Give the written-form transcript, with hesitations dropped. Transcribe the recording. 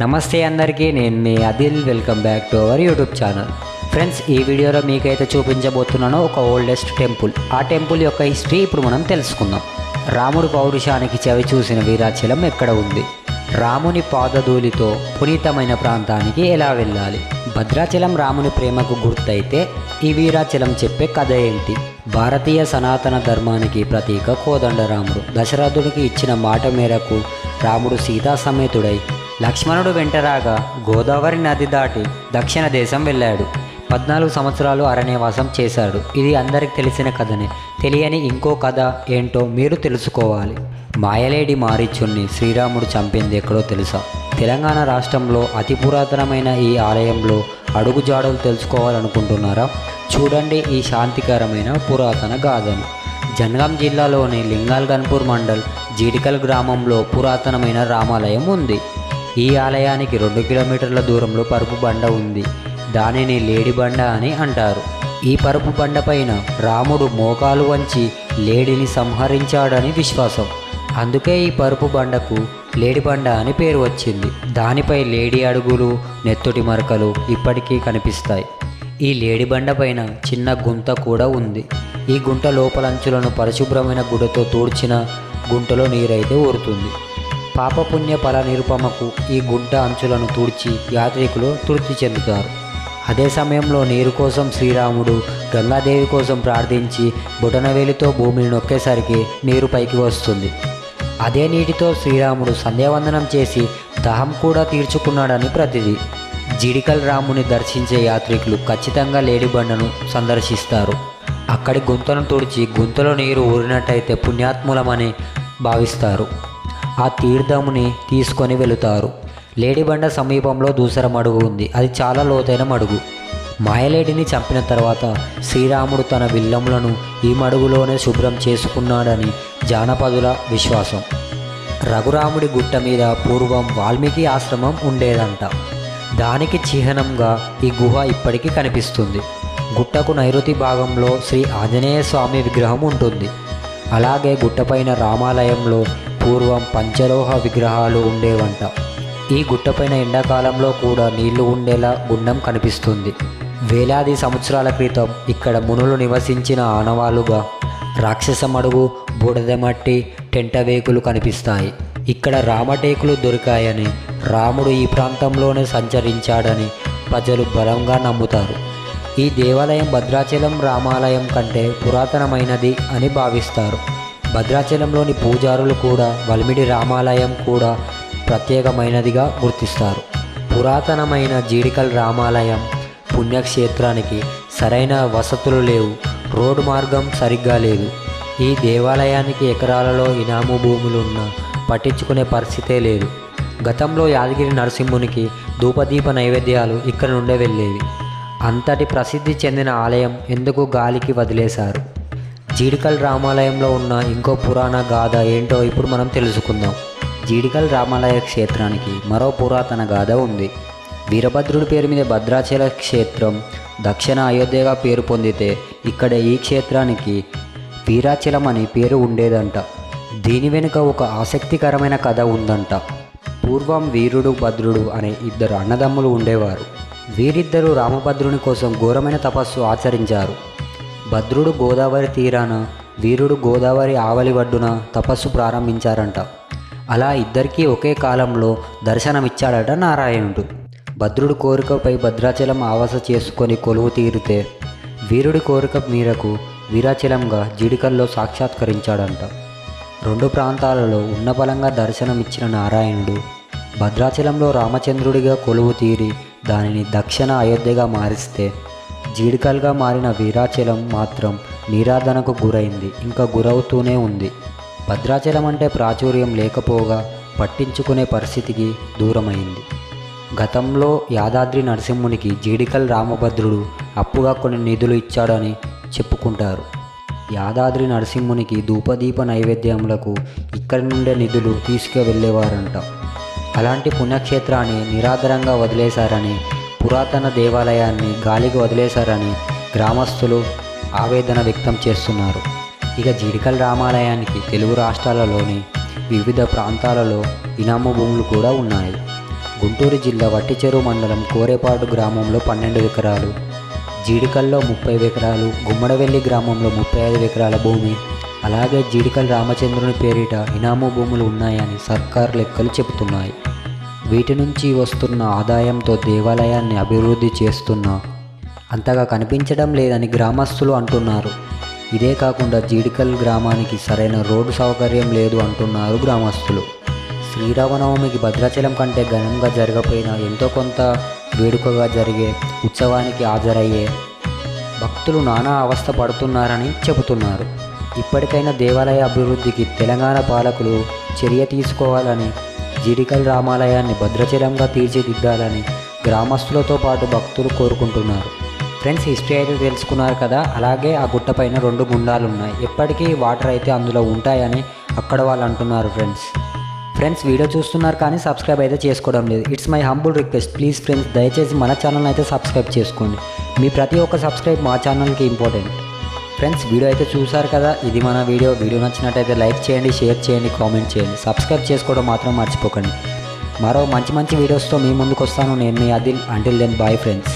నమస్తే అందరికీ, నేను మీ Adil. Welcome back to our YouTube channel. Friends, ఈ వీడియోలో మీకైతే చూపించబోతున్నాను ఒక ఓల్డెస్ట్ టెంపుల్. ఆ టెంపుల్ యొక్క హిస్టరీ ఇప్పుడు మనం తెలుసుకుందాం. రాముడు పౌరుషానికి చవి చూసిన వీరాచలం ఎక్కడ ఉంది? రాముని పాదధూళితో పునీతమైన ప్రాంతానికి ఎలా వెళ్ళాలి? భద్రాచలం రాముని ప్రేమకు గుర్తయితే ఈ వీరాచలం చెప్పే కథ ఏంటి? భారతీయ సనాతన ధర్మానికి ప్రతీక కోదండరాముడు. దశరథుడికి ఇచ్చిన మాట మేరకు రాముడు సీతా సమేతుడై లక్ష్మణుడు వెంటరాగా గోదావరి నది దాటి దక్షిణ దేశం వెళ్ళాడు. 14 సంవత్సరాలు అరణ్యవాసం చేశాడు. ఇది అందరికి తెలిసిన కథనే. తెలియని ఇంకో కథ ఏంటో మీరు తెలుసుకోవాలి. మాయలేడి మారీచుణ్ణి శ్రీరాముడు చంపింది ఎక్కడో తెలుసా? తెలంగాణ రాష్ట్రంలో అతి పురాతనమైన ఈ ఆలయంలో అడుగుజాడలు తెలుసుకోవాలనుకుంటున్నారా? చూడండి ఈ శాంతికరమైన పురాతన గాథను. జనగాం జిల్లాలోని లింగాల్గన్పూర్ మండల్ జీడికల్ గ్రామంలో పురాతనమైన రామాలయం ఉంది. ఈ ఆలయానికి 2 కిలోమీటర్ల దూరంలో పరుపు బండ ఉంది. దానిని లేడి బండ అని అంటారు. ఈ పరుపు బండ పైన రాముడు మోకాలు వంచి లేడిని సంహరించాడని విశ్వాసం. అందుకే ఈ పరుపు బండకు లేడి బండ అని పేరు వచ్చింది. దానిపై లేడి అడుగులు, నెత్తుటి మరకలు ఇప్పటికీ కనిపిస్తాయి. ఈ లేడి బండ పైన చిన్న గుంత కూడా ఉంది. ఈ గుంట లోపలంచులను పరిశుభ్రమైన గుడ్డతో తూడ్చిన గుంటలో నీరైతే ఊరుతుంది. పాపపుణ్య ఫల నిరుపమకు ఈ గుంట అంచులను తూడ్చి యాత్రికులు తృప్తి చెందుతారు. అదే సమయంలో నీరు కోసం శ్రీరాముడు గంగాదేవి కోసం ప్రార్థించి బొటనవేలితో భూమిని నొక్కేసరికి నీరు పైకి వస్తుంది. అదే నీటితో శ్రీరాముడు సంధ్యావందనం చేసి దాహం కూడా తీర్చుకున్నాడని ప్రతిది. జీడికల్ రాముని దర్శించే యాత్రికులు ఖచ్చితంగా లేడిబండను సందర్శిస్తారు. అక్కడి గుంతను తుడిచి గుంతలో నీరు ఊరినట్టయితే పుణ్యాత్ములమని భావిస్తారు. ఆ తీర్థముని తీసుకొని వెళుతారు. లేడిబండ సమీపంలో దూసర మడుగు ఉంది. అది చాలా లోతైన మడుగు. మాయలేడిని చంపిన తర్వాత శ్రీరాముడు తన విల్లములను ఈ మడుగులోనే శుభ్రం చేసుకున్నాడని జానపదుల విశ్వాసం. రఘురాముడి గుట్ట మీద పూర్వం వాల్మీకి ఆశ్రమం ఉండేదంట. దానికి చిహ్నంగా ఈ గుహ ఇప్పటికీ కనిపిస్తుంది. గుట్టకు నైరుతి భాగంలో శ్రీ ఆంజనేయ స్వామి విగ్రహం ఉంటుంది. అలాగే గుట్టపైన రామాలయంలో పూర్వం పంచలోహ విగ్రహాలు ఉండేవంట. ఈ గుట్టపైన ఎండాకాలంలో కూడా నీళ్లు ఉండేలా గుండం కనిపిస్తుంది. వేలాది సంవత్సరాల క్రితం ఇక్కడ మునులు నివసించిన ఆనవాలుగా రాక్షస మడుగు, బూడిదమట్టి, టెంటవేకులు కనిపిస్తాయి. ఇక్కడ రామటేకులు దొరికాయని, రాముడు ఈ ప్రాంతంలోనే సంచరించాడని ప్రజలు బలంగా నమ్ముతారు. ఈ దేవాలయం భద్రాచలం రామాలయం కంటే పురాతనమైనది అని భావిస్తారు. భద్రాచలంలోని పూజారులు కూడా వల్మిడి రామాలయం కూడా ప్రత్యేకమైనదిగా గుర్తిస్తారు. పురాతనమైన జీడికల్ రామాలయం పుణ్యక్షేత్రానికి సరైన వసతులు లేవు. రోడ్డు మార్గం సరిగ్గా లేదు. ఈ దేవాలయానికి ఎకరాలలో ఇనాము భూములున్నా పట్టించుకునే పరిస్థితే లేదు. గతంలో యాదగిరి నరసింహునికి ధూపదీప నైవేద్యాలు ఇక్కడ నుండే వెళ్ళేవి. అంతటి ప్రసిద్ధి చెందిన ఆలయం ఎందుకు గాలికి వదిలేశారు? జీడికల్ రామాలయంలో ఉన్న ఇంకో పురాణ గాథ ఏంటో ఇప్పుడు మనం తెలుసుకుందాం. జీడికల్ రామాలయ క్షేత్రానికి మరో పురాతన గాథ ఉంది. వీరభద్రుడి పేరు మీద భద్రాచల క్షేత్రం దక్షిణ అయోధ్యగా పేరు పొందితే ఇక్కడ ఈ క్షేత్రానికి వీరాచలం అని పేరు ఉండేదంట. దీని వెనుక ఒక ఆసక్తికరమైన కథ ఉందంట. పూర్వం వీరుడు భద్రుడు అనే 2 అన్నదమ్ములు ఉండేవారు. వీరిద్దరూ రామభద్రుని కోసం ఘోరమైన తపస్సు ఆచరించారు. భద్రుడు గోదావరి తీరాన, వీరుడు గోదావరి ఆవలి ఒడ్డున తపస్సు ప్రారంభించారంట. అలా ఇద్దరికీ ఒకే కాలంలో దర్శనమిచ్చాడట నారాయణుడు. భద్రుడి కోరికపై భద్రాచలం ఆవాస చేసుకొని కొలువు తీరితే వీరుడి కోరిక మేరకు వీరాచలంగా జీడికల్లో సాక్షాత్కరించాడంట. 2 ప్రాంతాలలో ఉన్నపలంగా దర్శనమిచ్చిన నారాయణుడు భద్రాచలంలో రామచంద్రుడిగా కొలువు తీరి దానిని దక్షిణ అయోధ్యగా మారిస్తే జీడికల్గా మారిన వీరాచలం మాత్రం నిరాధనకు గురైంది, ఇంకా గురవుతూనే ఉంది. భద్రాచలం అంటే ప్రాచుర్యం లేకపోగా పట్టించుకునే పరిస్థితికి దూరమైంది. గతంలో యాదాద్రి నరసింహునికి జీడికల్ రామభద్రుడు అప్పుగా కొన్ని నిధులు ఇచ్చాడని చెప్పుకుంటారు. యాదాద్రి నరసింహునికి ధూపదీప నైవేద్యములకు ఇక్కడి నుండే నిధులు తీసుకువెళ్ళేవారంట. అలాంటి పుణ్యక్షేత్రాన్ని నిరాధరంగా వదిలేశారని, పురాతన దేవాలయాన్ని గాలికి వదిలేశారని గ్రామస్తులు ఆవేదన వ్యక్తం చేస్తున్నారు. ఇక జీడికల్ రామాలయానికి తెలుగు రాష్ట్రాలలోని వివిధ ప్రాంతాలలో ఇనాము భూములు కూడా ఉన్నాయి. గుంటూరు జిల్లా వట్టిచెరువు మండలం కోరేపాడు గ్రామంలో 12 ఎకరాలు, జీడికల్లో 30 ఎకరాలు, గుమ్మడవెల్లి గ్రామంలో 35 ఎకరాల భూమి, అలాగే జీడికల్ రామచంద్రుని పేరిట ఇనాము భూములు ఉన్నాయని సర్కార్ లెక్కలు చెబుతున్నాయి. వీటి నుంచి వస్తున్న ఆదాయంతో దేవాలయాన్ని అభివృద్ధి చేస్తున్నా అంతగా కనిపించడం లేదని గ్రామస్తులు అంటున్నారు. ఇదే కాకుండా జీడికల్ గ్రామానికి సరైన రోడ్డు సౌకర్యం లేదు అంటున్నారు గ్రామస్తులు. శ్రీరామనవమికి భద్రాచలం కంటే ఘనంగా జరగపోయినా ఎంతో కొంత వేడుకగా జరిగే ఉత్సవానికి హాజరయ్యే భక్తులు నానా అవస్థ పడుతున్నారని చెబుతున్నారు. ఇప్పటికైనా దేవాలయ అభివృద్ధికి తెలంగాణ పాలకులు చర్య తీసుకోవాలని, జీడికల్ రామాలయాన్ని భద్రాచలంగా తీర్చిదిద్దాలని గ్రామస్తులతో పాటు భక్తులు కోరుకుంటున్నారు. ఫ్రెండ్స్, హిస్టరీ అయితే తెలుసుకున్నారు కదా. అలాగే ఆ గుట్ట పైన 2 గుండాలు ఉన్నాయి. ఎప్పటికీ వాటర్ అయితే అందులో ఉంటాయని అక్కడ వాళ్ళు అంటున్నారు. ఫ్రెండ్స్ వీడియో చూస్తున్నారు కానీ సబ్స్క్రైబ్ అయితే చేసుకోవడం లేదు. It's my humble request. Please friends, దయచేసి మన ఛానల్ అయితే సబ్స్క్రైబ్ చేసుకోండి. మీ ప్రతి ఒక్క సబ్స్క్రైబ్ మా ఛానల్కి ఇంపార్టెంట్. ఫ్రెండ్స్ వీడియో అయితే చూసారు కదా. ఇది మన వీడియో నచ్చినట్టయితే లైక్ చేయండి, షేర్ చేయండి, కామెంట్ చేయండి. సబ్స్క్రైబ్ చేసుకోవడం మాత్రం మర్చిపోకండి. మరో మంచి వీడియోస్తో మీ ముందుకు వస్తాను. నేను మీ Adil. Until then bye friends.